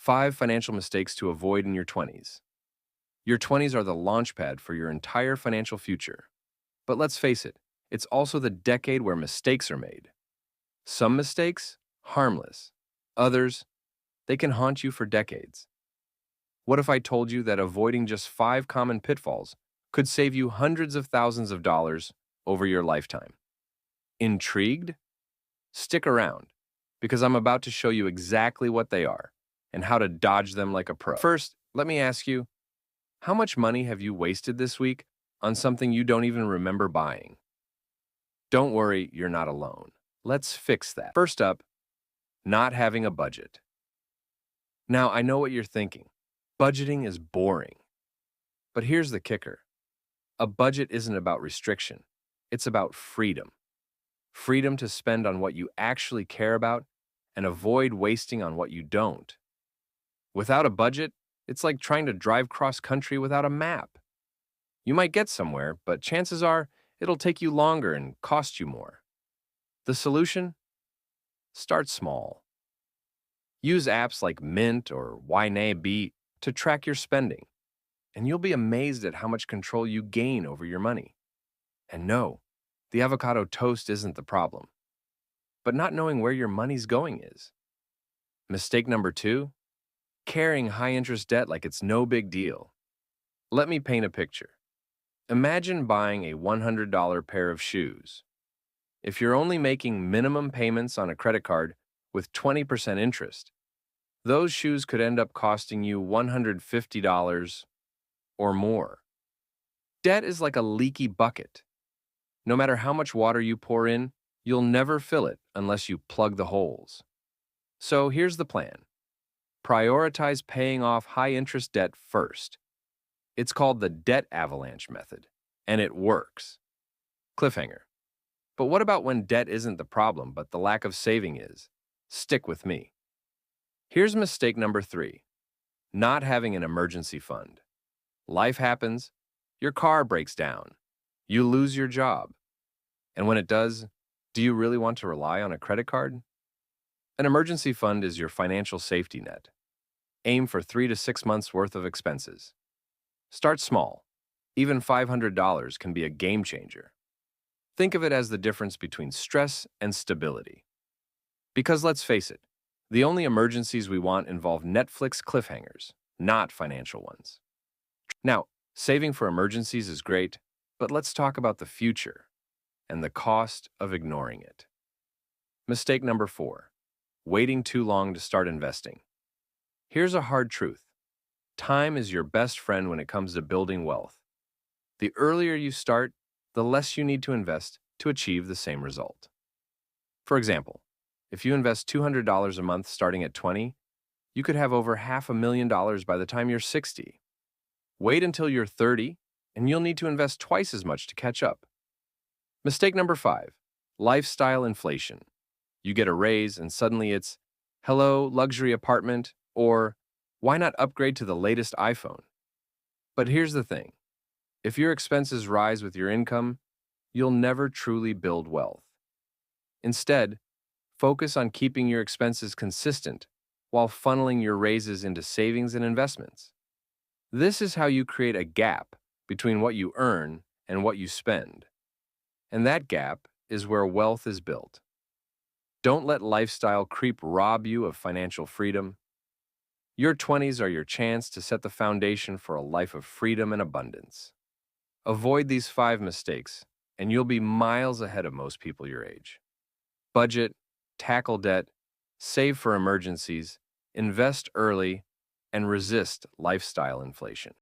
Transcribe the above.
5 financial mistakes to avoid in your 20s. Your 20s are the launchpad for your entire financial future. But let's face it, it's also the decade where mistakes are made. Some mistakes, harmless. Others, they can haunt you for decades. What if I told you that avoiding just 5 common pitfalls could save you hundreds of thousands of dollars over your lifetime? Intrigued? Stick around, because I'm about to show you exactly what they are and how to dodge them like a pro. First, let me ask you, how much money have you wasted this week on something you don't even remember buying? Don't worry, you're not alone. Let's fix that. First up, not having a budget. Now, I know what you're thinking. Budgeting is boring. But here's the kicker. A budget isn't about restriction. It's about freedom. Freedom to spend on what you actually care about and avoid wasting on what you don't. Without a budget, it's like trying to drive cross-country without a map. You might get somewhere, but chances are it'll take you longer and cost you more. The solution? Start small. Use apps like Mint or YNAB to track your spending, and you'll be amazed at how much control you gain over your money. And no, the avocado toast isn't the problem, but not knowing where your money's going is. Mistake number 2, carrying high-interest debt like it's no big deal. Let me paint a picture. Imagine buying a $100 pair of shoes. If you're only making minimum payments on a credit card with 20% interest, those shoes could end up costing you $150 or more. Debt is like a leaky bucket. No matter how much water you pour in, you'll never fill it unless you plug the holes. So here's the plan. Prioritize paying off high-interest debt first. It's called the debt avalanche method, and it works. Cliffhanger. But what about when debt isn't the problem, but the lack of saving is? Stick with me. Here's mistake number 3, not having an emergency fund. Life happens, your car breaks down, you lose your job. And when it does, do you really want to rely on a credit card? An emergency fund is your financial safety net. Aim for 3 to 6 months worth of expenses. Start small. Even $500 can be a game changer. Think of it as the difference between stress and stability. Because let's face it, the only emergencies we want involve Netflix cliffhangers, not financial ones. Now, saving for emergencies is great, but let's talk about the future and the cost of ignoring it. Mistake number 4, waiting too long to start investing. Here's a hard truth. Time is your best friend when it comes to building wealth. The earlier you start, the less you need to invest to achieve the same result. For example, if you invest $200 a month starting at 20, you could have over $500,000 by the time you're 60. Wait until you're 30, and you'll need to invest twice as much to catch up. Mistake number 5, lifestyle inflation. You get a raise and suddenly it's, hello, luxury apartment, or why not upgrade to the latest iPhone? But here's the thing. If your expenses rise with your income, you'll never truly build wealth. Instead, focus on keeping your expenses consistent while funneling your raises into savings and investments. This is how you create a gap between what you earn and what you spend. And that gap is where wealth is built. Don't let lifestyle creep rob you of financial freedom. Your 20s are your chance to set the foundation for a life of freedom and abundance. Avoid these 5 mistakes, and you'll be miles ahead of most people your age. Budget, tackle debt, save for emergencies, invest early, and resist lifestyle inflation.